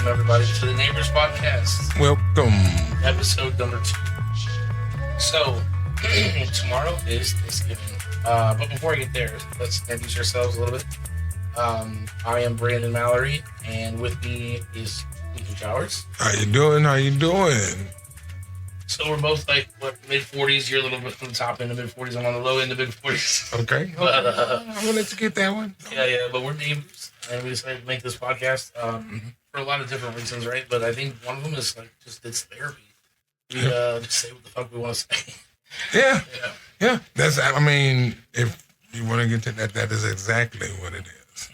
welcome everybody to the Neighbors Podcast, Welcome. episode number 2. So, tomorrow is Thanksgiving. But before I get there, let's introduce ourselves a little bit. I am Brandon Mallory, and with me is Ethan Showers. How you doing? How you doing? So we're both like, mid-40s. You're a little bit from the top end of mid-40s. I'm on the low end of mid-40s. Okay. But, I'm gonna let you get that one. Yeah, but we're neighbors, and we decided to make this podcast for a lot of different reasons, right? But I think one of them is like just it's therapy. We just say what the fuck we want to say. Yeah. That's. I mean, if you want to get to that, that is exactly what it is.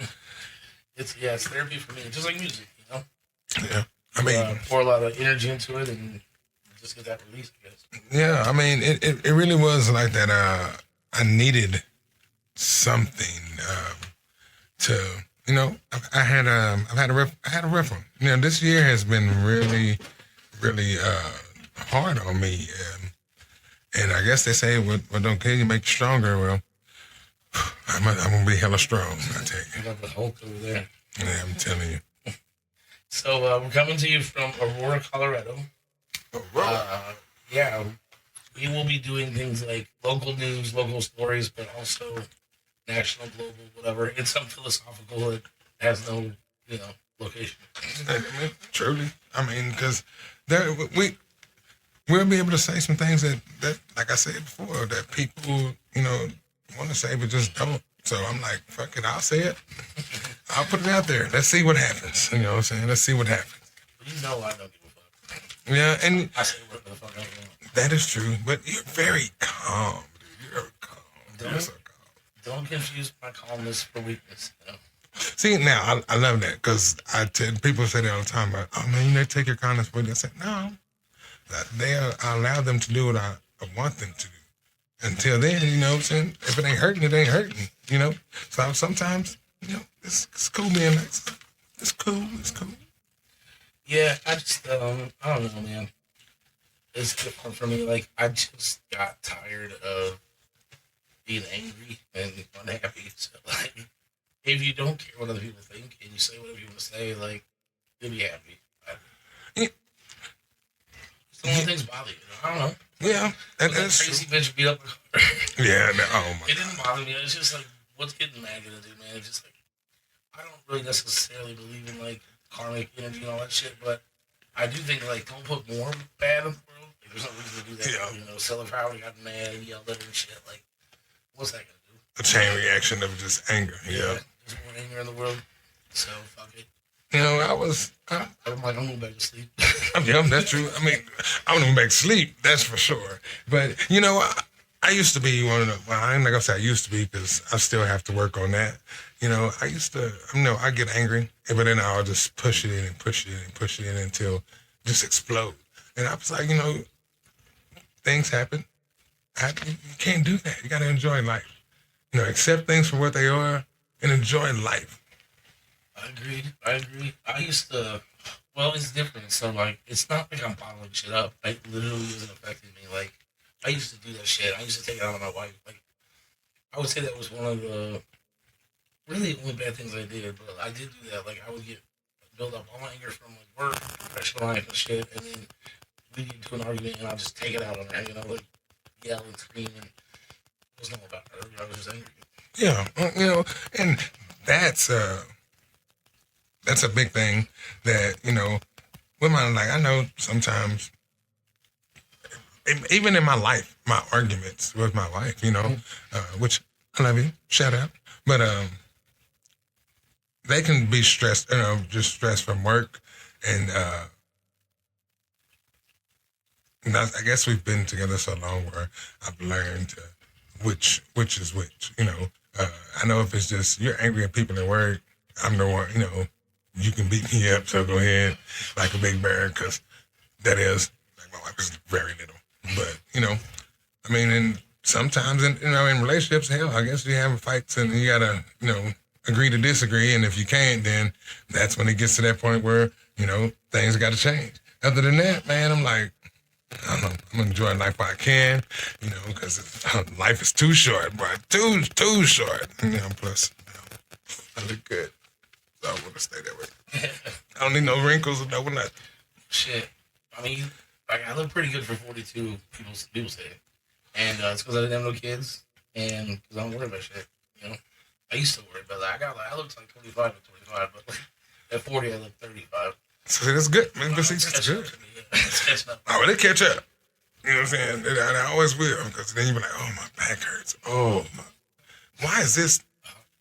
It's therapy for me, just like music, you know. Yeah. I mean, pour a lot of energy into it and just get that release, I guess. Yeah. I mean, it really was like that. I needed something to. You know, I had a reference. You know, this year has been really hard on me, and I guess they say what don't kill you make you stronger. Well, I'm gonna be hella strong. I tell you. You got the Hulk over there. Yeah, I'm telling you. So we're coming to you from Aurora, Colorado. Yeah, we will be doing things like local news, local stories, but also national, global, whatever. It's something philosophical that has no, location. Truly, I mean, because we'll be able to say some things that, like I said before, that people, want to say but just don't. So I'm like, fuck it, I'll say it. I'll put it out there. Let's see what happens. You know what I'm saying? Let's see what happens. I don't give a fuck. Yeah, and I say what the fuck I want. That is true, but you're very calm, dude. You're calm. You're so calm. Don't confuse my calmness for weakness. See, now, I love that, because people say that all the time, but, oh, man, you take your kindness with you. I said, no. I allow them to do what I want them to do. Until then, you know what I'm saying? If it ain't hurting, it ain't hurting, you know? So sometimes, it's cool being nice. It's cool. Yeah, I just, I don't know, man. It's different for me. Like, I just got tired of being angry and unhappy. So, like, if you don't care what other people think and you say whatever you want to say, like, you'll be happy. Yeah. The only things bother you. I don't know. Yeah. That crazy bitch beat up my car. Yeah. Oh, my God. It didn't bother me. It's just like, what's getting mad gonna do, man? It's just like, I don't really necessarily believe in, like, karmic energy and all that shit, but I do think, like, don't put more bad in the world. Like, there's no reason to do that. Yeah. Celebrate how we got mad and yelled at her and shit. Like, what's that gonna do? A chain reaction of just anger. Yeah. There's more anger in the world. So, fuck it. I'm going back to sleep. Yeah, that's true. I mean, I'm going back to sleep, that's for sure. But, I used to be one of the, well, I'm not going to say I used to be, because I still have to work on that. I used to, I get angry, but then I'll just push it in and push it in and push it in until it just explode. And I was like, things happen. You can't do that. You got to enjoy life. Accept things for what they are and enjoy life. I agree. I used to, well, it's different. So, like, it's not like I'm bottling shit up. Like, literally isn't affecting me. Like, I used to do that shit. I used to take it out on my wife. Like, I would say that was one of the really only bad things I did. But I did do that. Like, I would build up all my anger from, like, work, professional life and shit. And then we get into an argument and I'll just take it out on her, like, yell and scream. And it was not about her. I was just angry. Yeah, and that's a big thing that, women, like, I know sometimes, even in my life, my arguments with my wife, which I love you, shout out, but they can be stressed, just stressed from work, and I guess we've been together so long where I've learned which is which, I know if it's just, you're angry at people at work, I'm the one, you can beat me up, so go ahead, like a big bear, because that is, like, my wife is very little. But, and sometimes, in relationships, hell, I guess you have fights and you gotta, agree to disagree, and if you can't, then that's when it gets to that point where, things gotta change. Other than that, man, I'm like, I don't know, I'm enjoying life while I can, because life is too short, bro, too short. Plus, I look good. So I want to stay that way. I don't need no wrinkles or no nothing. Shit. I mean, like, I look pretty good for 42. People say, and it's because I didn't have no kids, and because I don't worry about shit. You know, I used to worry about that. I looked like 25 at 25, but like, at 40, I look 35. So that's good. Man, but see, It's that's catching good. up to me. Yeah. It's catching up. Oh, well, they catch up. You know what I'm saying? And I always will, because then you be like, oh, my back hurts. Oh, my. Why is this?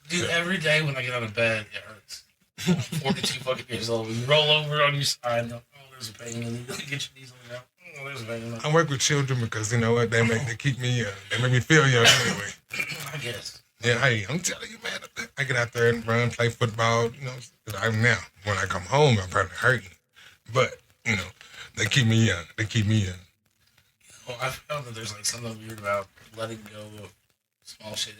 Dude, every day when I get out of bed, it hurts. I'm 42 fucking years old. You roll over on your side, and, oh, there's a pain, and you get your knees on the ground. Oh, there's a pain. I work with children because, you know what, they keep me young. They make me feel young anyway. I guess. Yeah, hey, I'm telling you, man, I get out there and run, play football, you know. Now, when I come home, I'm probably hurting. But, you know, they keep me young. They keep me young. Well, I found that there's like something weird about letting go of small shit.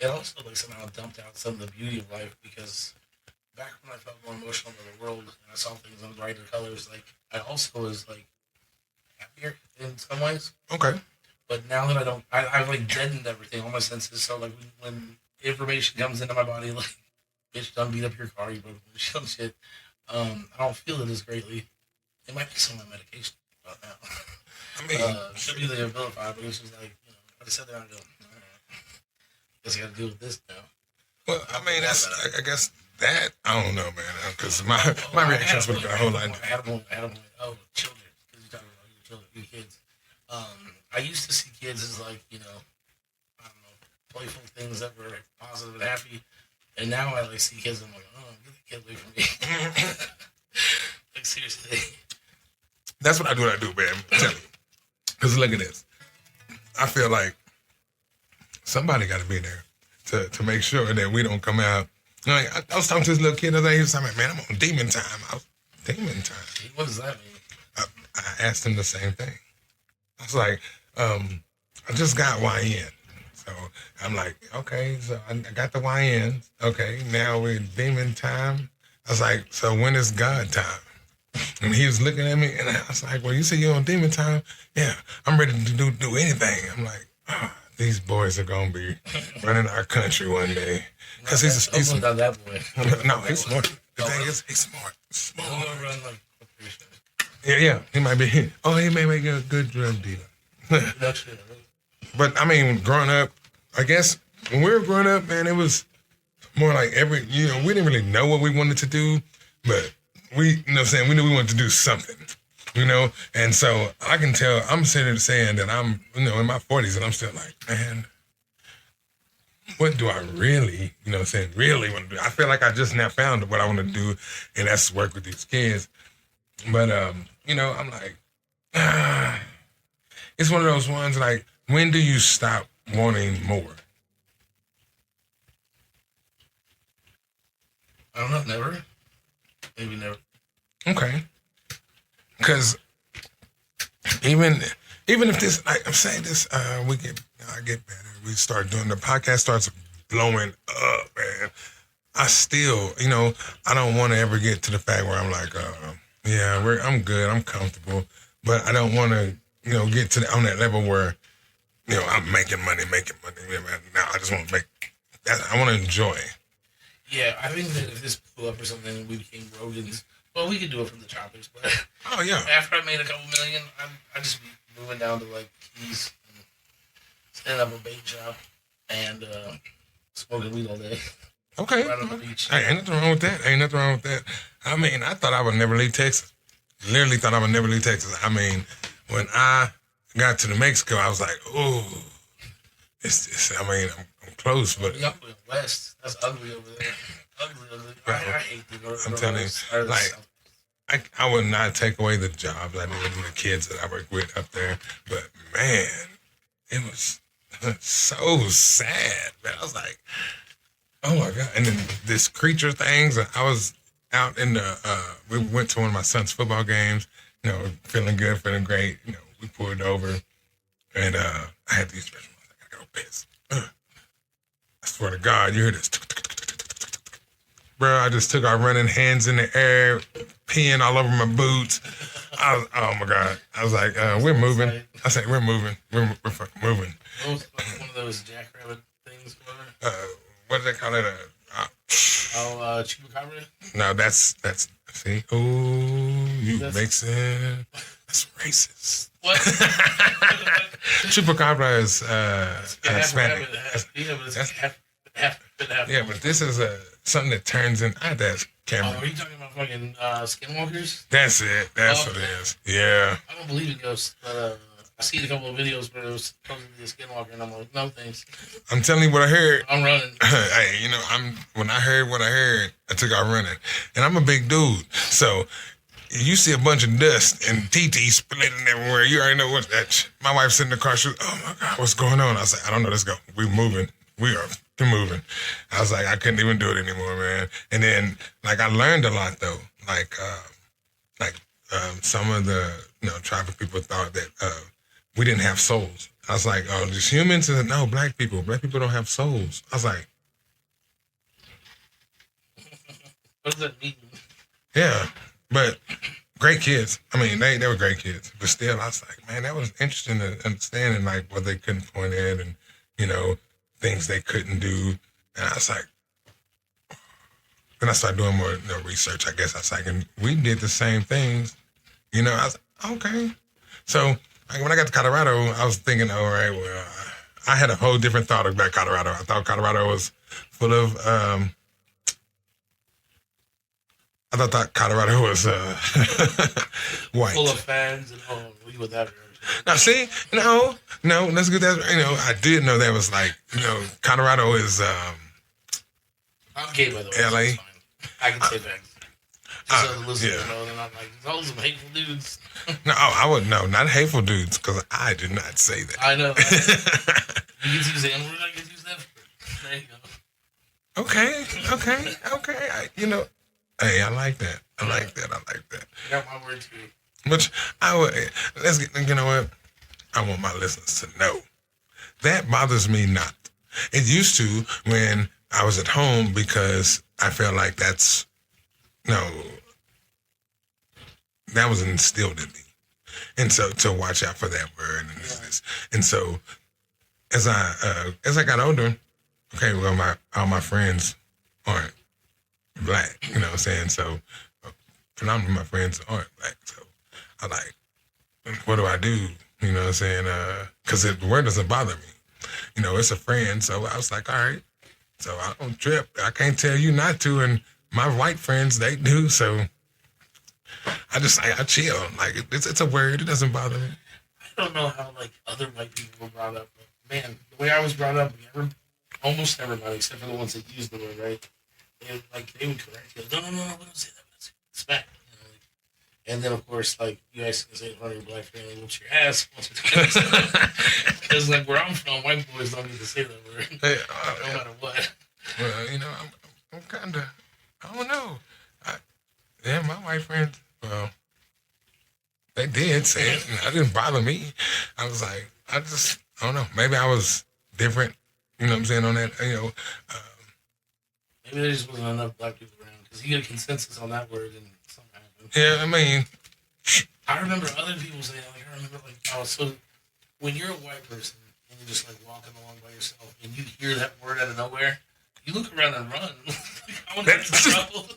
It also like somehow dumped out some of the beauty of life because back when I felt more emotional about the world and I saw things in brighter colors, like I also was like happier in some ways. Okay. But now that I don't, I've like deadened everything, all my senses. So like when information comes into my body, like bitch, done beat up your car, you broke some shit. I don't feel it as greatly. It might be some of my medication about now. I mean, should be the Abilify, but it's just like, you know, I just sat there and go, all right, guess I got to deal with this now. well, I mean, I guess that, I don't know, man, because my reactions would have been a whole lot different. I had a point. Oh, children, because you're talking about your children, your kids. I used to see kids as like, you know, I don't know, playful things that were positive and happy. And now I like see kids and I'm like, oh, get the kid away from me. Like, seriously. That's what I do, man. I'm telling you. Because look at this. I feel like somebody got to be there to make sure that we don't come out. You know, like, I was talking to this little kid the other day. He was talking, man, I'm on demon time. Demon time. What does that mean? I asked him the same thing. I was like, I just got YN. So I'm like, okay, so I got the YN. Okay, now we're in demon time. I was like, so when is God time? And he was looking at me, and I was like, well, you say you're on demon time? Yeah, I'm ready to do anything. I'm like, oh, these boys are going to be running our country one day. Because he's not that boy. No, he's smart. The thing is, he's smart. He'll run like corporations. Yeah, he might be. Oh, he may make a good drug dealer. That's it. But, I mean, growing up, I guess when we were growing up, man, it was more like we didn't really know what we wanted to do, but we, you know what I'm saying, we knew we wanted to do something, you know? And so I can tell, I'm sitting there saying that I'm, you know, in my 40s and I'm still like, man, what do I really, you know what I'm saying, really want to do? I feel like I just now found what I want to do, and that's work with these kids. But, you know, I'm like, it's one of those ones like, when do you stop wanting more? I don't know, never. Maybe never. Okay. Because even if this, like I'm saying this, I get better. We start doing the podcast starts blowing up, man. I still, you know, I don't want to ever get to the fact where I'm like, I'm good, I'm comfortable, but I don't want to, you know, get to on that level where, you know, I'm making money. Yeah, man. Now I just want to I want to enjoy. Yeah, I think that if this blew up or something and we became Rogans, well, we could do it from the choppers, but oh yeah. After I made a couple million, I'd just be moving down to like Keys and setting up a bait shop and smoking weed all day. Okay. Right on the beach. Hey, ain't nothing wrong with that. I mean, I thought I would never leave Texas. Literally thought I would never leave Texas. I mean, when I got to New Mexico, I was like, oh, I'm close, but y'all went west. That's ugly over there. Ugly. I hate the North. I'm telling you, like, I would not take away the jobs I did and the kids that I work with up there, but man, it was so sad, man. I was like, oh my God. And then this creature things, I was out in we went to one of my son's football games, you know, feeling good, feeling great. You know, we pulled over and I had these special ones. I gotta go piss. I swear to God, you hear this. Bro, I just took our running hands in the air, peeing all over my boots. Oh my God. I was like, we're moving. I said, we're moving. We're fucking moving. What was one of those jackrabbit things? What do they call it? Chupacabra? No, that's See, oh, you That's- mixing. That's racist. What? Chupacabra is Hispanic. Yeah, but it's That's- half. Yeah, but this is something that turns in. I that's Oh, camera. are you talking about fucking skinwalkers? That's it. That's Oh. what it is. Yeah. I don't believe in ghosts, but I seen a couple of videos where it was supposedly a skinwalker, and I'm like, no thanks. I'm telling you what I heard. I'm running. Hey, when I heard what I heard, I took off running. And I'm a big dude. So you see a bunch of dust and TT splitting everywhere. You already know what that. My wife's sitting in the car. She was, oh my God, what's going on? I was like, I don't know. Let's go. We're moving. We are moving. I was like, I couldn't even do it anymore, man. And then, like, I learned a lot though. Like some of the tribal people thought that we didn't have souls. I was like, oh, just humans? And no, black people. Black people don't have souls. I was like, What does that mean? yeah, but great kids. I mean, they were great kids. But still, I was like, man, that was interesting to understand and like what they couldn't point at and, things they couldn't do. And I was like, then I started doing more research, I guess. I was like, and we did the same things. I was like, okay. So like, when I got to Colorado, I was thinking, all right, well, I had a whole different thought about Colorado. I thought Colorado was full of, I thought Colorado was white. Full of fans and we with that. Now, see, no, let's get that. I did know that was like, Colorado is I'm gay, by the way. LA. So it's fine. I can say that. Just so the listeners yeah. know, they're not like, those some hateful dudes. No, I would no, not hateful dudes, because I did not say that. I know. You get to use the N-word, I get to use that. There you go. Okay. Hey, I like that. I like that. I got my word too. Which I would, let's get, you know what? I want my listeners to know. That bothers me not. It used to when I was at home because I felt like that was instilled in me. And so to watch out for that word and this. And so as I got older, okay, well all my friends aren't black, you know what I'm saying? So predominantly my friends aren't black. So I like, what do I do? You know what I'm saying? Because the word doesn't bother me. It's a friend. So I was like, all right. So I don't trip. I can't tell you not to. And my white friends, they do. So I chill. Like, it's a word. It doesn't bother me. I don't know how, like, other white people were brought up. But, man, the way I was brought up, almost everybody, except for the ones that used the word, right? They would correct you. No, we don't say that. It's smack. And then, of course, like, you guys can say in front of your black family, what's your ass? Because, like, where I'm from, white boys don't get to say that word. Hey, no matter what. Well, I'm kind of, I don't know. My white friends, well, they did say it, and it didn't bother me. I was like, I don't know. Maybe I was different, you know what I'm saying, on that, Maybe there just wasn't enough black people around, because you get a consensus on that word, and something happened. yeah, I mean, I remember other people saying, so when you're a white person and you're just like walking along by yourself and you hear that word out of nowhere, you look around and run. I want to get in trouble.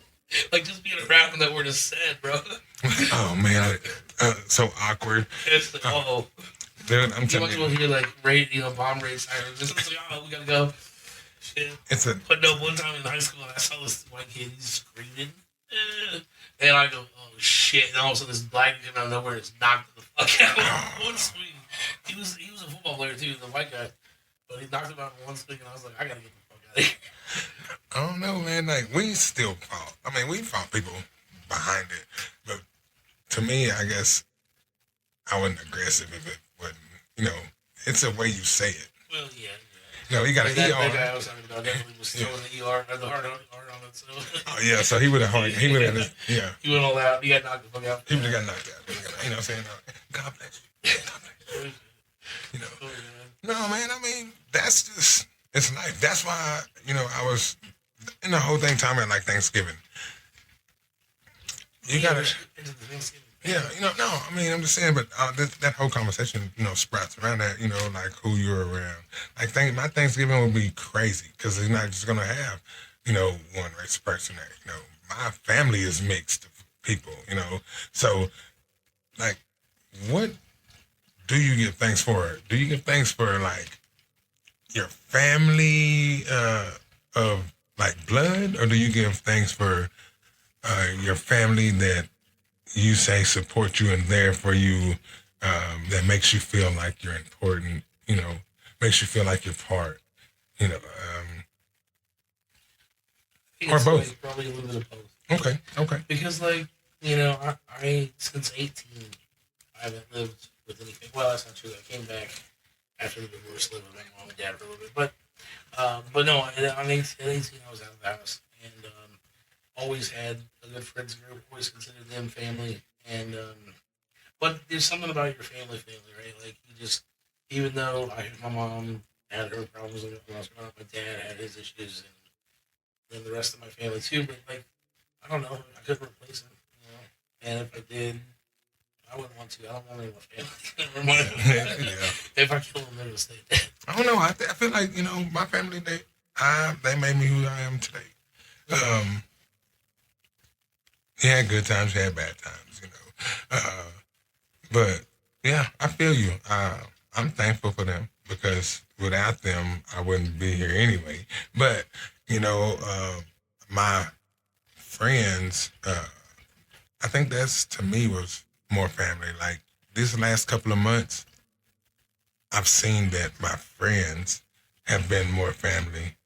Like, just being around when that word is said, bro. oh man, so awkward. It's like, Dude, I'm you telling might as well you. hear like bomb rate sirens. It's like, we gotta go. Shit. But no, one time in high school, I saw this white kid, he's screaming. And I go, oh shit. And all of a sudden, this black kid out of nowhere is knocked the fuck out in one swing. He was a football player too, the white guy. But he knocked him out in one swing, and I was like, I gotta get the fuck out of here. I don't know, man. Like, we still fought. I mean, we fought people behind it. But to me, I guess I wasn't aggressive if it wasn't, it's a way you say it. Well, yeah. You got an ER. That guy I was talking about definitely was throwing the ER, the heart on it. So. Oh, yeah, so he would have He went all out. He got knocked the fuck out. He would have got knocked out. You know what I'm saying? God bless you. God bless you. No, man, I mean, that's just, it's life. That's why, I was in the whole thing talking about like Thanksgiving. You gotta, yeah, no, I mean, I'm just saying, but that whole conversation, sprouts around that, like who you're around. Like, my Thanksgiving would be crazy because you're not just gonna have, one race person there. My family is mixed. people, So, like, what do you give thanks for? Do you give thanks for, like, your family of, like, blood? Or do you give thanks for your family that you say support you and there for you, that makes you feel like you're important, makes you feel like you're part, you know, um, I think or it's both? like probably a little bit of both. Okay. Because like I since 18 I haven't lived with anything. Well, that's not true. I came back after the divorce, lived with my mom and dad for a little bit. But no, at 18 I was out of the house and always had a good friends group. Always considered them family. And but there's something about your family, right? Like you just, even though my mom had her problems when I was growing up, my dad had his issues, and the rest of my family too. But like I don't know, I couldn't replace him, And if I did, I wouldn't want to. I don't want any of my family. Yeah. If I kill them, they're gonna stay dead. I don't know. I feel like, my family, they made me who I am today. Um, he had good times, he had bad times. But yeah, I feel you. I'm thankful for them because without them, I wouldn't be here anyway. But, my friends, I think that's, to me, was more family. Like, these last couple of months, I've seen that my friends have been more family.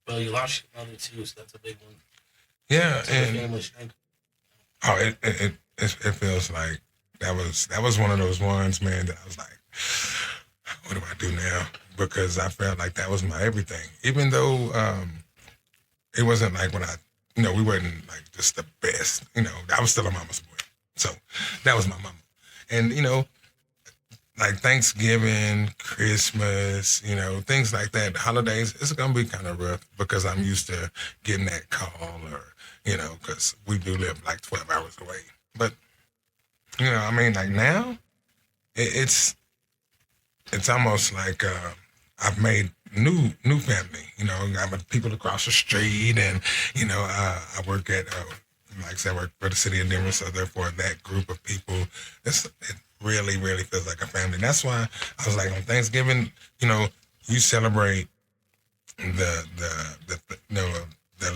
Well, you lost your mother too, so that's a big one. Yeah, That's a and family strength. it feels like that was one of those ones, man, that I was like, what do I do now? Because I felt like that was my everything. Even though it wasn't like when we weren't like just the best. I was still a mama's boy, so that was my mama. And like Thanksgiving, Christmas, things like that, holidays, it's gonna be kind of rough because I'm used to getting that call, or because we do live like 12 hours away. But I mean, like now, it's almost like I've made new family. I got people across the street, and I work at like I said, I work for the city of Denver, so therefore that group of people, it really, really feels like a family. That's why I was like, on Thanksgiving, you celebrate the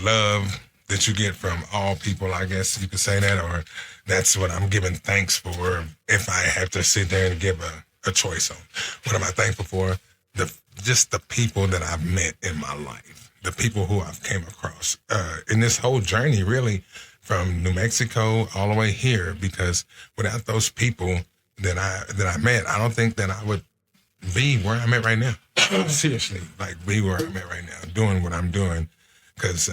love that you get from all people. I guess you could say that, or that's what I'm giving thanks for. If I have to sit there and give a choice on what am I thankful for, just the people that I've met in my life, the people who I've came across in this whole journey, really, from New Mexico all the way here. Because without those people that I met, I don't think that I would be where I'm at right now. Seriously, like be where I'm at right now, doing what I'm doing. Because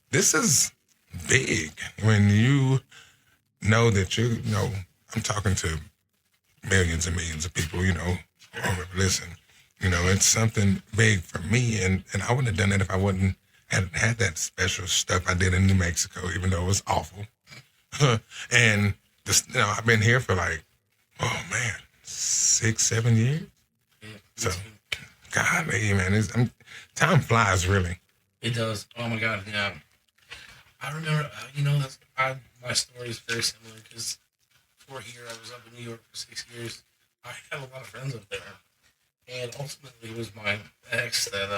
this is big. When you know that I'm talking to millions and millions of people, listen, it's something big for me. And I wouldn't have done that if I wouldn't had that special stuff I did in New Mexico, even though it was awful. And I've been here for like, oh man, 6-7 years. So, golly, man, time flies, really. It does. Oh my god, yeah. I remember, my story is very similar because before here, I was up in New York for 6 years. I have a lot of friends up there, and ultimately, it was my ex that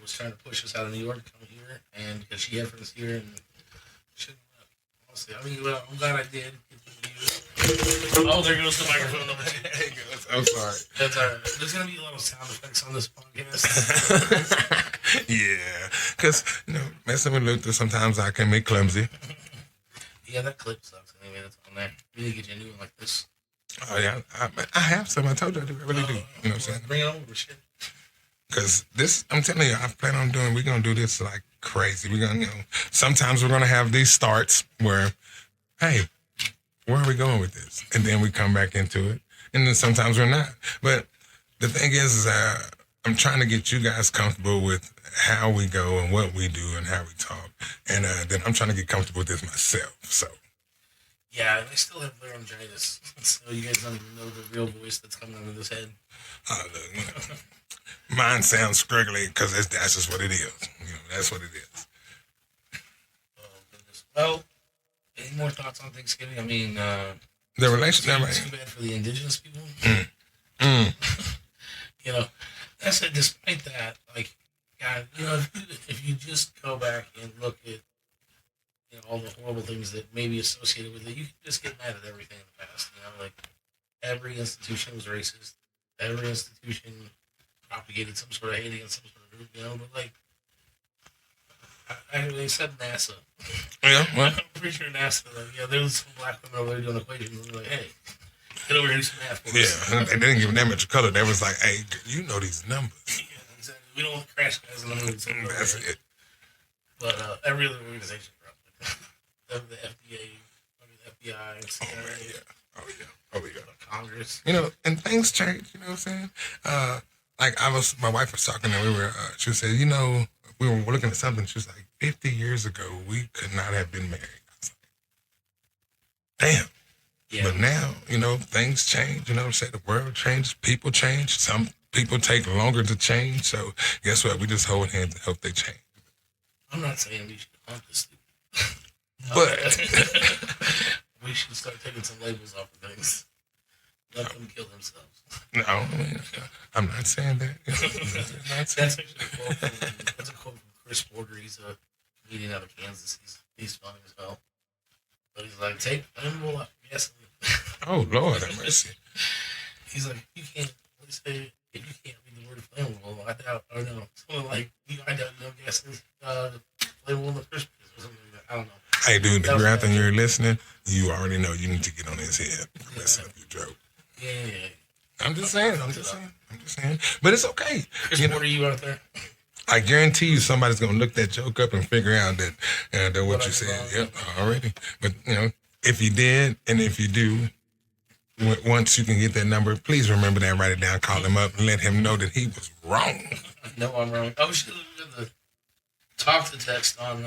was trying to push us out of New York to come here, and because she had friends here, and shouldn't have. Honestly, I'm glad I did. Oh, there goes the microphone. There it goes. I'm sorry. That's all right. There's gonna be a lot of sound effects on this podcast. Yeah, because messing with Luther, sometimes I can be clumsy. Yeah, that clip sucks. Anyway, that's on there. We need to get you a new one like this. Oh yeah, I have some. I told you I do. I really do. You know what I'm saying? Bring it over, shit. Because this, I'm telling you, I plan on doing. We're gonna do this like crazy. We're gonna, sometimes we're gonna have these starts where, hey, where are we going with this? And then we come back into it. And then sometimes we're not. But the thing is I'm trying to get you guys comfortable with how we go and what we do and how we talk. And then I'm trying to get comfortable with this myself. So. Yeah, I still have laryngitis. So you guys don't even know the real voice that's coming out of this head. Look, mine sounds scriggly because that's just what it is. That's what it is. Oh, goodness. Well, any my thoughts on Thanksgiving. I mean, The relationship, too bad for the indigenous people. Mm. You know, that's it. Despite that, like, God, if you just go back and look at all the horrible things that may be associated with it, you can just get mad at everything in the past. Like every institution was racist. Every institution propagated some sort of hate against some sort of group. But like, they said NASA. Yeah, well, I'm pretty sure NASA. Like, there was some black women over there doing equations. And like, hey, get over here and do some math for us. Yeah, they didn't give them that much color. They was like, hey, you know these numbers. Yeah, exactly. We don't want to crash guys in the movies. That's it. But every other organization, probably. The FDA, the FBI, CIA, Oh yeah. Congress. And things change. You know what I'm saying? Like my wife was talking, and she said, we were looking at something. She was like, 50 years ago, we could not have been married. I was like, damn. Yeah. But now, things change. You know what I'm saying? The world changes. People change. Some people take longer to change. So guess what? We just hold hands and hope they change. I'm not saying we should hunt this stupid. But we should start taking some labels off of things. Let them kill themselves. No, I'm not saying that. That's actually a quote from Chris Porter. He's a comedian out of Kansas. He's funny as hell. But he's like, take flammable off your gasoline. Oh, Lord have mercy. He's like, you can't, if you can't read the word flammable, I doubt, or no, something like, I doubt no gasoline flammable in the first place, or something like that. I don't know. Hey, dude, if you're out there and you're listening, you already know you need to get on his head. Listen up, you joke. Yeah. I'm just saying. But it's okay. Chris Porter, you out there? I guarantee you somebody's going to look that joke up and figure out that what you said. Yep, already. But, if you did and if you do, once you can get that number, please remember that, write it down, call him up, and let him know that he was wrong. No, I'm wrong. I should have done the talk to text on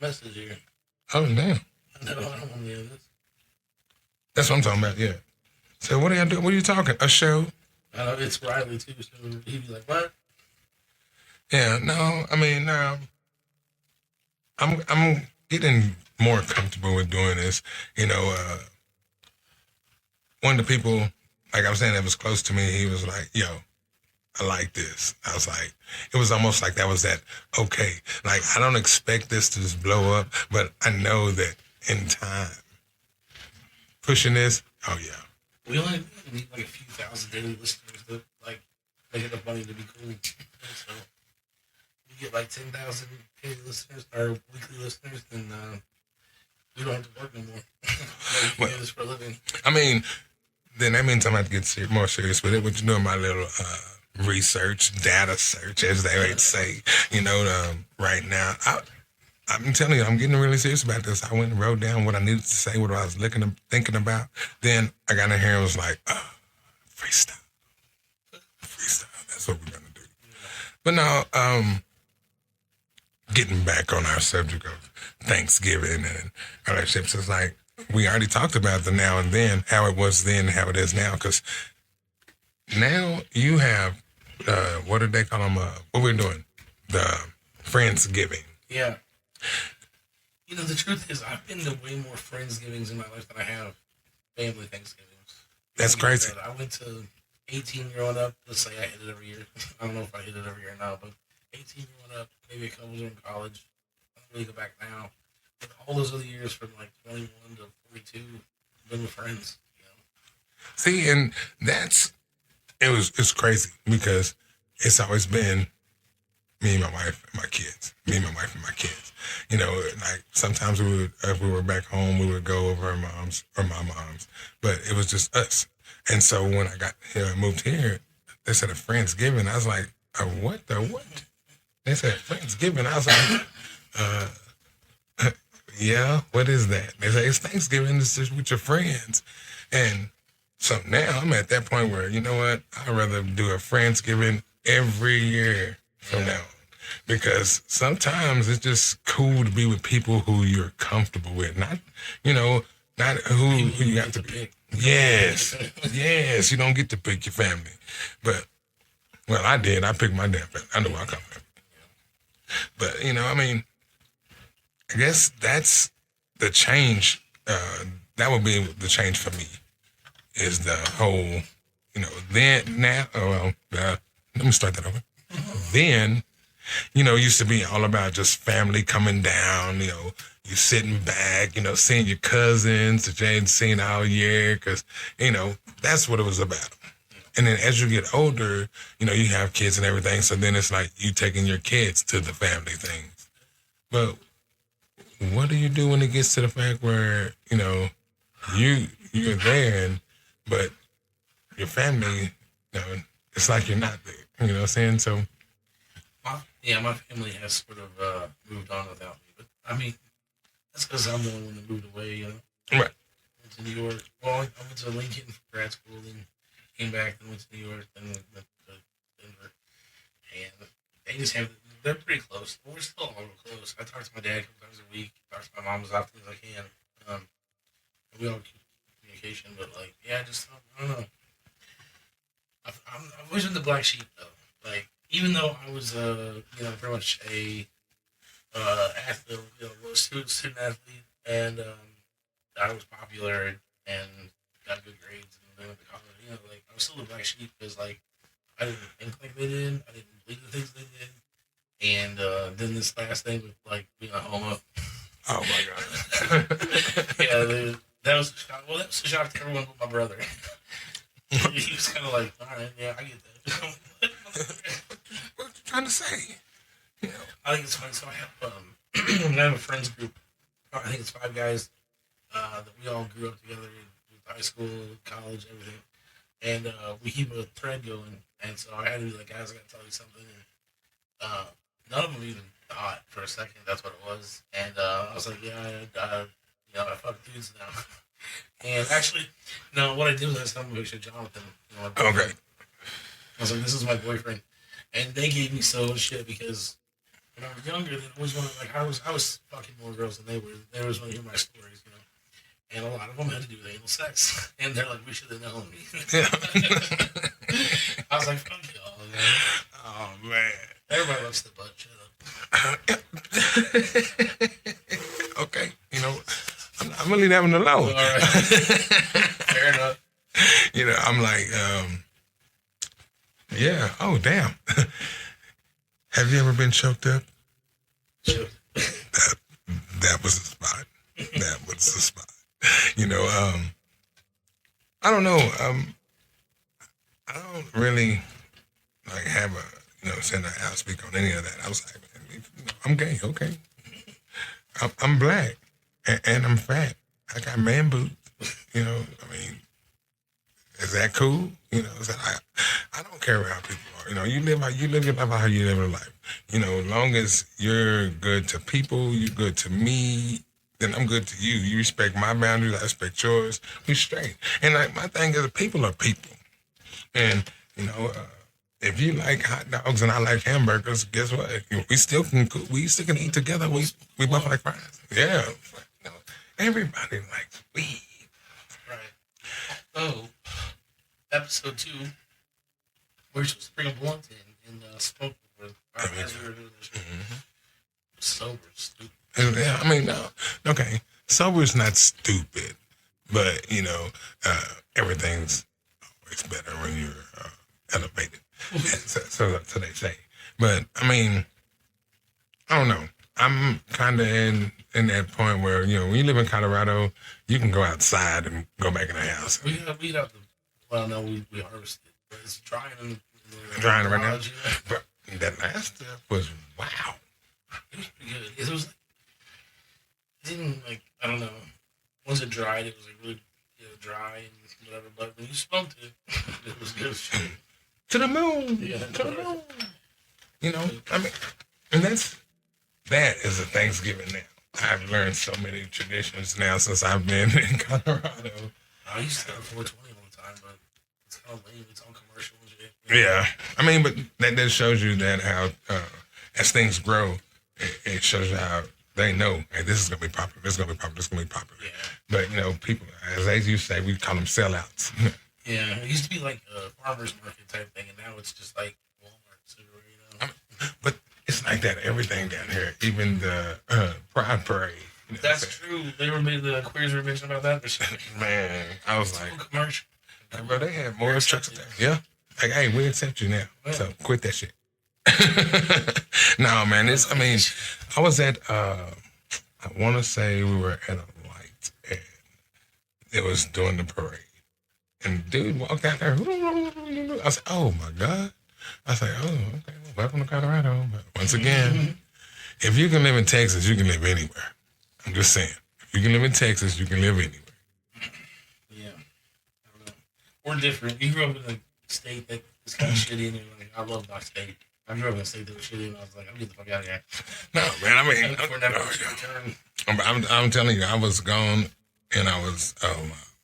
message here. Oh, damn. No, I don't want to do this. That's what I'm talking about, yeah. So what are you doing? What are you talking? A show? I know, it's Riley, too, so he'd be like, what? Yeah, no, I mean, I'm getting more comfortable with doing this. One of the people, like I was saying, that was close to me, he was like, yo, I like this. I was like, it was almost like that was that, okay. Like, I don't expect this to just blow up, but I know that in time, pushing this, oh, yeah. We only need like a few thousand daily listeners to like make enough money to be cool. So we get like 10,000 daily listeners or weekly listeners, then we don't have to work no more. We can do this for a living. I mean, then that means I'm going to have to get more serious with it. What you doing my little research, data search, as they might say, right now. I'm telling you, I'm getting really serious about this. I went and wrote down what I needed to say, what I was thinking about. Then I got in here and was like, freestyle. That's what we're going to do. But now, getting back on our subject of Thanksgiving and relationships, it's like we already talked about the now and then, how it was then, how it is now. Because now you have, what did they call them? What we're doing? The Friendsgiving. Yeah. The truth is, I've been to way more Friendsgivings in my life than I have family Thanksgivings. That's crazy. I went to 18 growing up. Let's say I hit it every year. I don't know if I hit it every year now, but 18 growing up, maybe a couple in college. I don't really go back now. But all those other years from like 21 to 42, I've been with friends. See, and it's crazy because it's always been me and my wife and my kids. Like sometimes if we were back home, we would go over my mom's, but it was just us. And so when I got here and moved here, they said a Friendsgiving. I was like, what the what? They said Friendsgiving. I was like, yeah, what is that? They say it's Thanksgiving. It's just with your friends. And so now I'm at that point where, you know what? I'd rather do a Friendsgiving every year from now on. Because sometimes it's just cool to be with people who you're comfortable with. Not who you got to pick. Yes. Yes, you don't get to pick your family. But, well, I did. I picked my damn family. I know where I come from. But, I guess that's the change that would be the change for me. Is the whole, then now. Oh well, let me start that over. Then, it used to be all about just family coming down. You sitting back. Seeing your cousins that you hadn't seen all year, because that's what it was about. And then as you get older, you have kids and everything. So then it's like you taking your kids to the family things. But what do you do when it gets to the fact where you're there, but your family, it's like you're not there. You know what I'm saying? So my family has sort of moved on without me. But I mean, that's because I'm the only one that moved away. right, Went to New York. Well, I went to Lincoln for grad school, then came back, then went to New York, then went to Denver, and they just have. They're pretty close. But we're still all real close. I talk to my dad a couple times a week. Talk to my mom as often as I can. We all keep communication, but like, yeah, I don't know. I've always been the black sheep though. Like, even though I was, pretty much a athlete, student athlete, and I was popular and got good grades and then went to college. Like I was still the black sheep because like I didn't think like they did. I didn't believe the things they did. And then this last thing with like being a homo. oh my god, Yeah, that was a shock. Well, that was a shock to everyone but my brother. He was kind of like, all right, yeah, I get that. what you trying to say? I think it's funny. So I have a friends group. I think it's 5 guys that we all grew up together in high school, college, everything. And we keep a thread going. And so I had to be like, guys, I got to tell you something. And none of them even thought for a second that's what it was. And I was like, yeah, I fuck dudes now. And actually, no, what I did was I sent a picture of Jonathan. Okay. I was like, this is my boyfriend. And they gave me so much shit because when I was younger, they always wanted, like, I was fucking more girls than they were. They always want to hear my stories, And a lot of them had to do with anal sex. And they're like, we should have known. I was like, fuck y'all, man. Oh man. Everybody loves the butt. Shut up. Okay. I'm gonna leave that one alone. All right. Fair enough. I'm like, yeah. Oh damn. Have you ever been choked up? Sure. That was the spot. That was the spot. I don't know. I don't really like have a, saying I'll speak on any of that. I was like, I'm gay, okay. I'm black and I'm fat. I got man boobs. Is that cool? I don't care how people are. You live your life how you live your life. As long as you're good to people, you're good to me, then I'm good to you. You respect my boundaries, I respect yours. We straight. And like my thing is, people are people. And if you like hot dogs and I like hamburgers, guess what? We still can cook. We still can eat together. We both like fries. Yeah. Everybody likes weed. Right. Oh, episode 2. We're supposed to bring a blunt in and smoke with as we were doing this shit. Mm-hmm. Sober, stupid. Yeah, no. Okay. Sober is not stupid, but everything's always better when you're elevated. so they say. But I don't know. I'm kind of in that point where when you live in Colorado, you can go outside and go back in the house. We have to. Well, no, we harvested, but it's drying in the drying right now. Yeah. But that last stuff was wow. It was pretty good. It didn't I don't know. Once it dried, it was like really dry and whatever. But when you smoked it, it was good shit. To the moon. Yeah, to the moon. And that is a Thanksgiving now. I've learned so many traditions now since I've been in Colorado. I used to have 420 all the time, but it's kind of lame. It's on commercial and shit. Yeah. But that just shows you that how, as things grow, it shows you how they know, hey, this is going to be popular, this is going to be popular, this is going to be popular. Yeah. But, people, as they used to say, we call them sellouts. Yeah, it used to be like a farmer's market type thing, and now it's just like Walmart, But it's like that everything down here, even the Pride Parade. You know That's true. They were made the queers were mentioning about that. This shit. Man, I was like, Commercial. bro, they had more trucks than that. Yeah. Like, hey, we accept you now. Yeah. So quit that shit. No, man, I mean, I was at, I want to say we were at a light and it was during the parade. And dude walked out there. I was like, oh my God. I was like, oh, okay, well, welcome to Colorado. But once again, if you can live in Texas, you can live anywhere. I'm just saying. If you can live in Texas, you can live anywhere. Yeah. I don't know. We're different. You grew up in a state that is kind of shitty, and like, I love my state. I grew up in a state that was shitty, and I was like, I'm getting the fuck out of here. No, man, I mean, We're never return. I'm telling you, I was gone, and I was,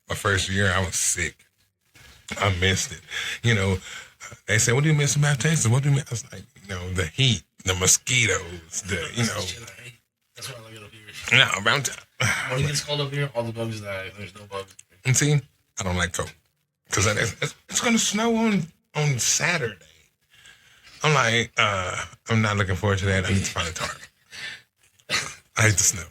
my first year, I was sick. I missed it. You know, they said, what do you miss about Texas? What do you miss? I was like, you know, the heat, the mosquitoes, you know. That's what I like it up here. No, around when it gets cold up here, all the bugs die. There's no bugs. And see, I don't like cold. Because it's going to snow on Saturday. I'm like, I'm not looking forward to that. I need to find a tarp. I hate the snow.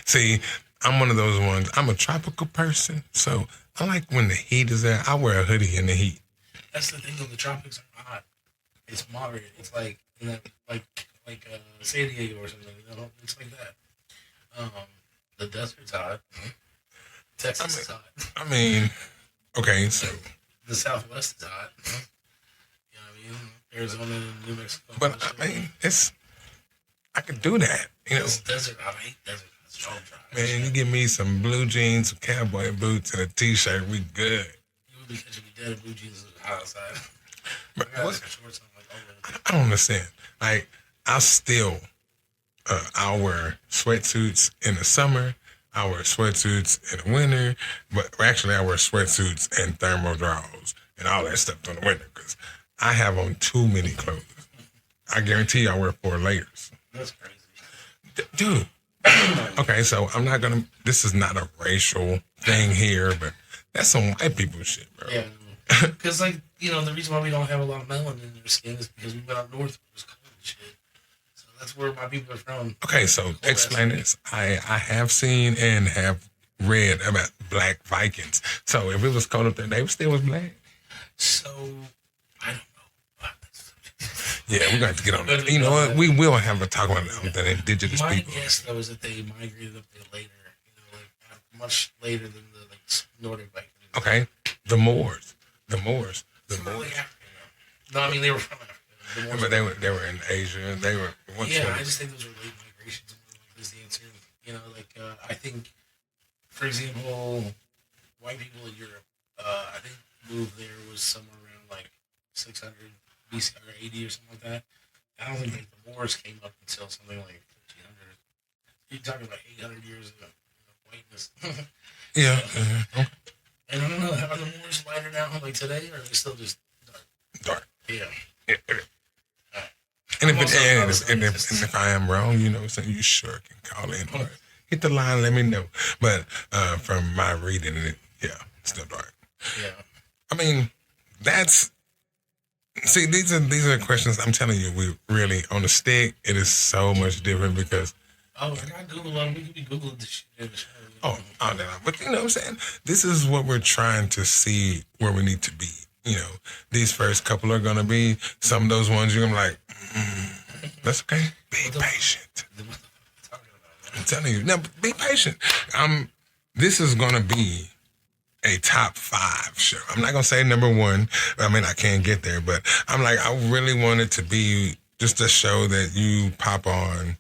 See, I'm one of those ones. I'm a tropical person, so I like when the heat is there. I wear a hoodie in the heat. That's the thing. The tropics are hot. It's moderate. It's like like San Diego or something. You know, it's like that. The desert's hot. Texas is hot. I mean, okay, so the Southwest is hot. You know what I mean? Arizona and New Mexico. But I mean, I could do that. You know, it's desert. I hate desert. It's all dry. Man, you give me some blue jeans, some cowboy boots, and a t-shirt, we good. You would be catching me dead in blue jeans outside. But I got like shorts on, like, I don't understand. Like, I'll wear sweatsuits in the summer. I wear sweatsuits in the winter. But actually, I wear sweatsuits and thermal drawers and all that stuff during the winter because I have on too many clothes. I guarantee I wear 4 layers. That's crazy. Dude. Okay, so I'm not going to, this is not a racial thing here, but that's some white people shit, bro. Yeah. Because, like, you know, the reason why we don't have a lot of melanin in our skin is because we went up north where it was cold and shit. So that's where my people are from. Okay, so explain this. I have seen and have read about black Vikings. So if it was cold up there, they still was black? So, I don't know. Yeah, we're going to get on that. You know what? We will have a talk about that indigenous people. My guess, though, is that they migrated up there later. You know, like much later than the Northern Vikings. Okay, the Moors. Like Africa, no, I mean, they were from Africa. But they were in Asia. They were. I just think those were late migrations. Is the answer. You know, like I think, for example, white people in Europe, I think moved there was somewhere around like 600 BC or 80 or something like that. I don't think like, the Moors came up until something like 1500. You're talking about 800 years of whiteness. Yeah. Okay. And I don't know, are the Moors lighter now like today, or are they still just dark? Dark. Yeah. And if I am wrong, you know, so you sure can call in or hit the line, let me know. But from my reading, it's still dark. Yeah. I mean, these are questions. I'm telling you, we really on the stick. It is so much different because. Oh, if I Google them, we could be Googling this shit in the show. Oh, no. But you know what I'm saying? This is what we're trying to see where we need to be. You know, these first couple are going to be some of those ones you're going to be like, that's okay. Be patient. I'm telling you. Now, be patient. This is going to be a top 5 show. I'm not going to say number 1. I mean, I can't get there, but I'm like, I really want it to be just a show that you pop on.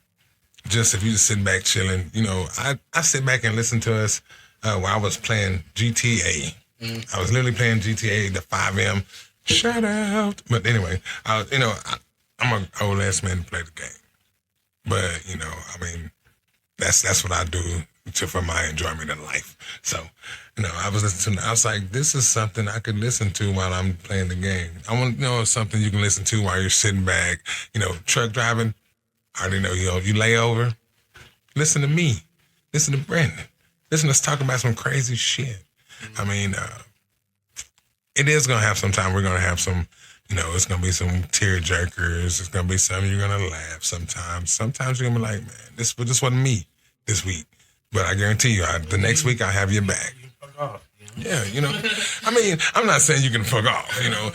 Just if you just sitting back chilling, you know, I sit back and listen to us while I was playing GTA. I was literally playing GTA, the 5M. Shout out. But anyway, I'm an old ass man to play the game. But, you know, I mean, that's what I do for my enjoyment in life. So, you know, I was listening to, I was like, this is something I could listen to while I'm playing the game. I want to know something you can listen to while you're sitting back, you know, truck driving. I already know, you lay over. Listen to me. Listen to Brandon. Listen to us talk about some crazy shit. I mean, it is going to have some time. We're going to have some, you know, it's going to be some tear jerkers. It's going to be some you're going to laugh sometimes. Sometimes you're going to be like, man, this wasn't me this week. But I guarantee you, the next week I have your back. You can fuck off. You know? Yeah, you know. I mean, I'm not saying you can fuck off. You know,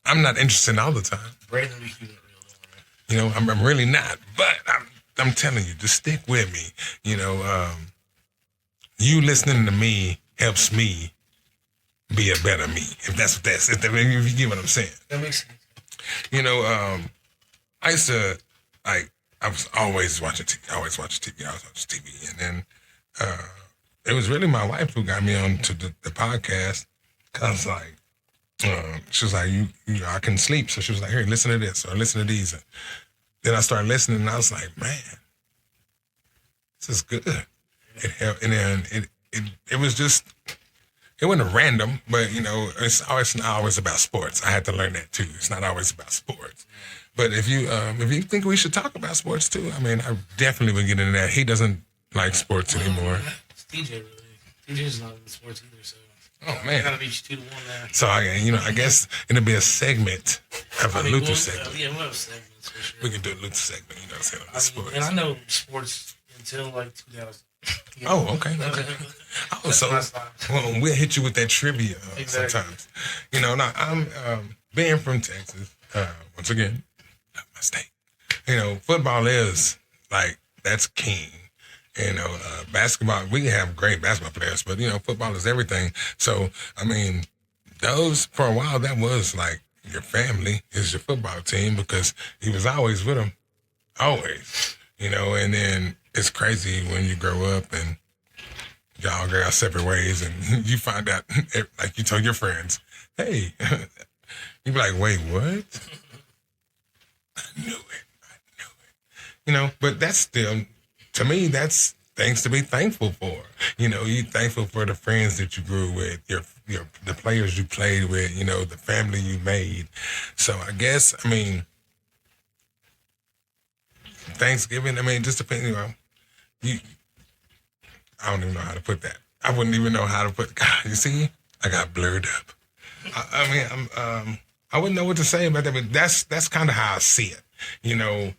I'm not interested all the time. Brandon, we keep it real, don't worry. You know, I'm really not. But I'm telling you, just stick with me. You know, you listening to me helps me be a better me. If that's what that's, if you get what I'm saying. That makes sense. You know, I used to, like, I was always watching TV. I was watching TV. And then it was really my wife who got me on to the podcast. Because, like, she was like, you know, I couldn't sleep. So she was like, here, listen to this or listen to these. And then I started listening and I was like, man, this is good. It helped. And then it was just, it wasn't random, but, you know, it's not always about sports. I had to learn that, too. It's not always about sports. But if you think we should talk about sports, too, I mean, I definitely would get into that. He doesn't like sports anymore. It's DJ, really. DJ's not in sports either, so. Oh, man. I gotta beat you 2-1 now. So, I guess it'll be a segment of a Luther segment. Yeah, we'll have segments for sure. We can do a Luther segment, you know what I'm saying, on the sports. And I know sports until, like, 2000. You know? Oh, okay. Oh, so we'll hit you with that trivia sometimes. You know, now I'm being from Texas, once again, not my state. You know, football is like, that's king. You know, basketball, we have great basketball players, but, you know, football is everything. So, I mean, for a while, that was like your family is your football team because he was always with them. Always. You know, and then it's crazy when you grow up and y'all go our separate ways and you find out, like you told your friends, hey, you be like, wait, what? I knew it. You know, but that's still, to me, that's things to be thankful for. You know, you're thankful for the friends that you grew with, the players you played with, you know, the family you made. So I guess, I mean, Thanksgiving, I mean, just depending on I don't even know how to put that. I wouldn't even know how to put. God, you see, I got blurred up. I mean, I wouldn't know what to say about that, but that's kind of how I see it. You know,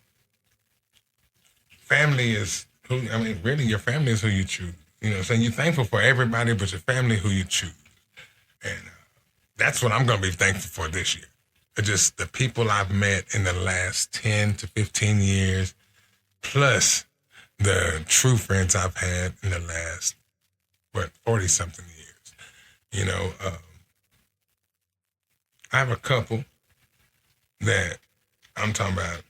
family is who. I mean, really, your family is who you choose. You know, so you're thankful for everybody, but your family who you choose, and that's what I'm going to be thankful for this year. Just the people I've met in the last 10 to 15 years, plus the true friends I've had in the last, 40-something years. You know, I have a couple that I'm talking about.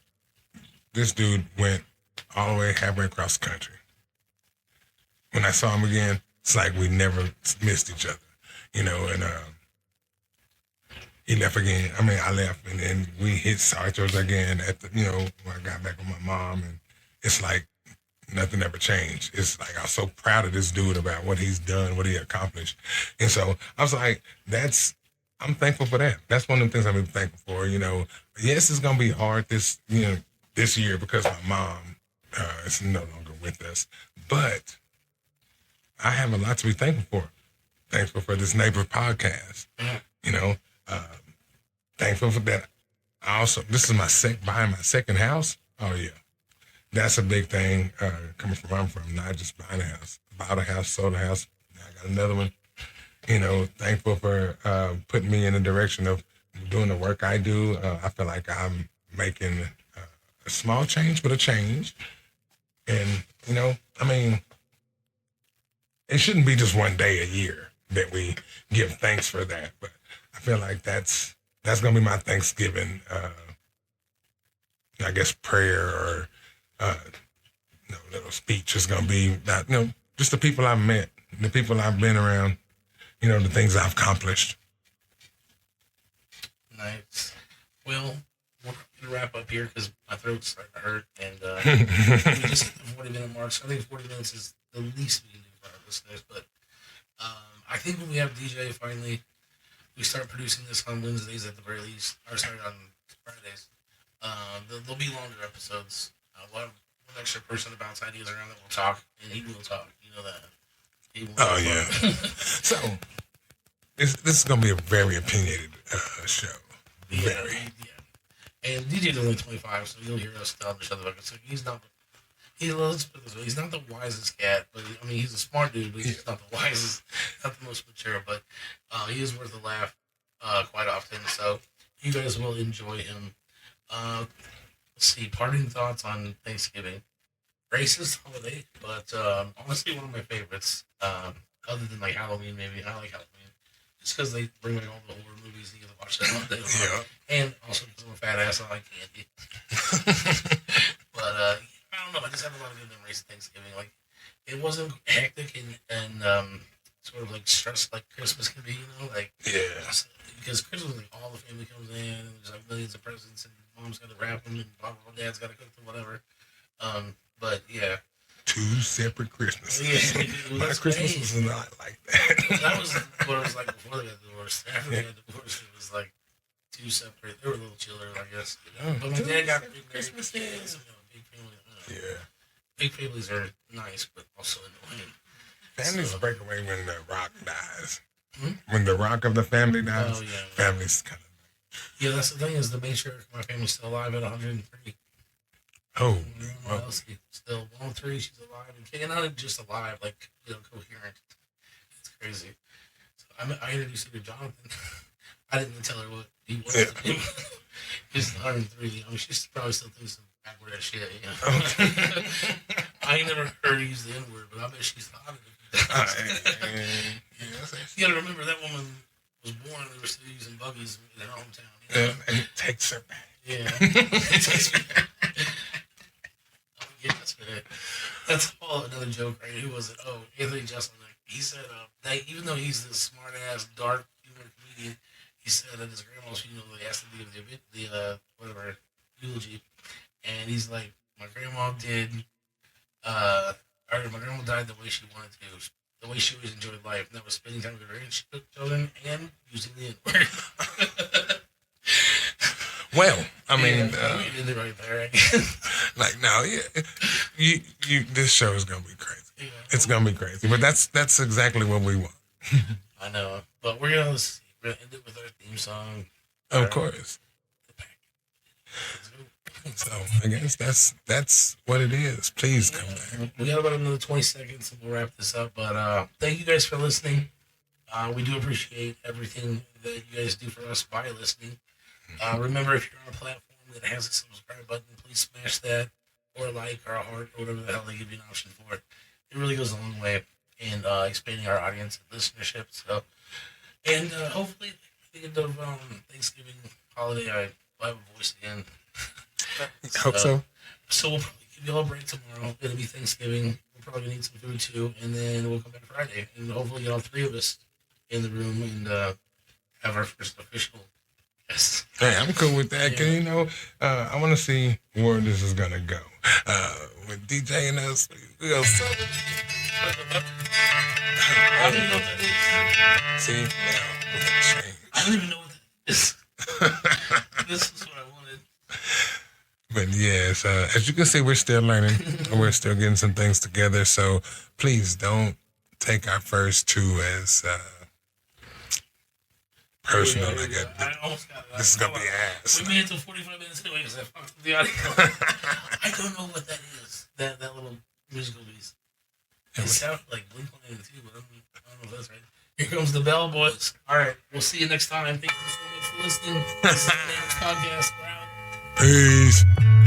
This dude went all the way halfway across the country. When I saw him again, it's like we never missed each other. You know, and he left again. I mean, I left, and then we saw each other again at the, you know, when I got back with my mom, and it's like nothing ever changed. It's like I was so proud of this dude about what he's done, what he accomplished, and so I was like, I'm thankful for that. That's one of the things I'm thankful for. You know, yes, it's gonna be hard this year because my mom is no longer with us, but I have a lot to be thankful for. Thankful for this neighbor podcast. You know. Thankful for that. This is buying my second house. Oh yeah, that's a big thing. Coming from where I'm from, not just buying a house. Bought a house, sold a house. Now I got another one. You know, thankful for putting me in the direction of doing the work I do. I feel like I'm making a small change, but a change. And you know, I mean, it shouldn't be just one day a year that we give thanks for that, but I feel like that's gonna be my Thanksgiving, I guess prayer or little speech is gonna be that, you know, just the people I've met, the people I've been around, you know, the things I've accomplished. Nice. Well, we're gonna wrap up here because my throat's starting to hurt, and we just hit the 40-minute mark. So I think 40 minutes is the least we can do for our listeners, but I think when we have DJ finally, we start producing this on Wednesdays at the very least, or sorry, on Fridays. There'll be longer episodes. We'll have one extra person to bounce ideas around that will talk, and he will talk. You know that. He will talk. Yeah. So, this is going to be a very opinionated show. Yeah, very. Yeah. And DJ's only 25, so you'll hear us tell each other about it. So he's he loves he's not the wisest cat, but I mean he's a smart dude, but he's Yeah. not the wisest, not the most mature. But he is worth a laugh quite often. So you guys will enjoy him. Let's see, parting thoughts on Thanksgiving. Racist holiday, but honestly one of my favorites. Other than like Halloween, maybe I like Halloween just because they bring like all the horror movies and you get to watch them all day long. Yeah. And also because I'm a fat ass, I like candy. But I don't know. I just have a lot of good memories of Thanksgiving. Like it wasn't hectic and sort of like stressed like Christmas can be. You know, like Yeah. because Christmas like all the family comes in and there's like millions of presents and mom's got to wrap them and blah blah blah. Dad's got to cook them, whatever. But yeah, Two separate Christmases. yeah. My That's Christmas great. was not like that. That was what it was like before they got divorced. After they got divorced, it was like two separate. They were a little chiller, I guess. But my Two dad got separate big Christmas kids. days. Big family. Yeah. Big families are nice, but also annoying. Families So- break away when the rock dies. Hmm? When the rock of the family dies, Oh yeah. families kind of. Yeah, that's the thing is the matriarch of my family's still alive at 103. Oh, Grandma Elsie still 103. She's alive and not just alive, like coherent. It's crazy. So I introduced her to Jonathan. I didn't even tell her what he was. Yeah. He's 103. I mean, she probably still thinks some backward ass shit. You know? I ain't never heard her use the N word, but I bet she's thought it. You gotta remember that woman was born. They were still using buggies in her hometown. You know? and it takes her back. Yeah. It takes me back. Oh, yes, man. That's all another joke, right? Who was it? Oh, Anthony Jeselnik. He said that even though he's this smart ass, dark humor comedian, he said at his grandma's funeral they asked him to give the whatever eulogy, and he's like, my grandma did, or my grandma died the way she wanted to, the way she always enjoyed life, and that was spending time with her grandchildren and using the N word. Well, I mean, we did it right there. I guess. like now, yeah, you, this show is gonna be crazy. Yeah. It's gonna be crazy, but that's exactly what we want. I know, but we're gonna end it with our theme song. Of course. So I guess that's what it is. Please come back. We got about another 20 seconds and we'll wrap this up. But thank you guys for listening. We do appreciate everything that you guys do for us by listening. Remember, if you're on a platform that has a subscribe button, please smash that or a like or a heart or whatever the hell they give you an option for. It really goes a long way in expanding our audience and listenership. So, and hopefully, at the end of Thanksgiving holiday, I'll have a voice again. Hope so. So we'll probably give you all a break tomorrow. It'll be Thanksgiving. We'll probably need some food too, and then we'll come back Friday, and hopefully get all three of us in the room and have our first official guest. Hey, I'm cool with that. Cause you know, I want to see where this is gonna go. With DJ and us, we go. I don't even know what that is. See, now we can change. I don't even know what that is. This is what I wanted. But yes, as you can see, we're still learning. We're still getting some things together. So please don't take our first two as personal. Yeah, Like I almost got it. this is gonna be ass. We made it to 45 minutes anyway because I fucked up the audio. I don't know what that is. That little musical piece. It sounds like Blink-182, but I don't know if that's right. Here comes the bell, boys. All right, we'll see you next time. Thank you so much for listening. This is the Names Podcast. We're out. Peace.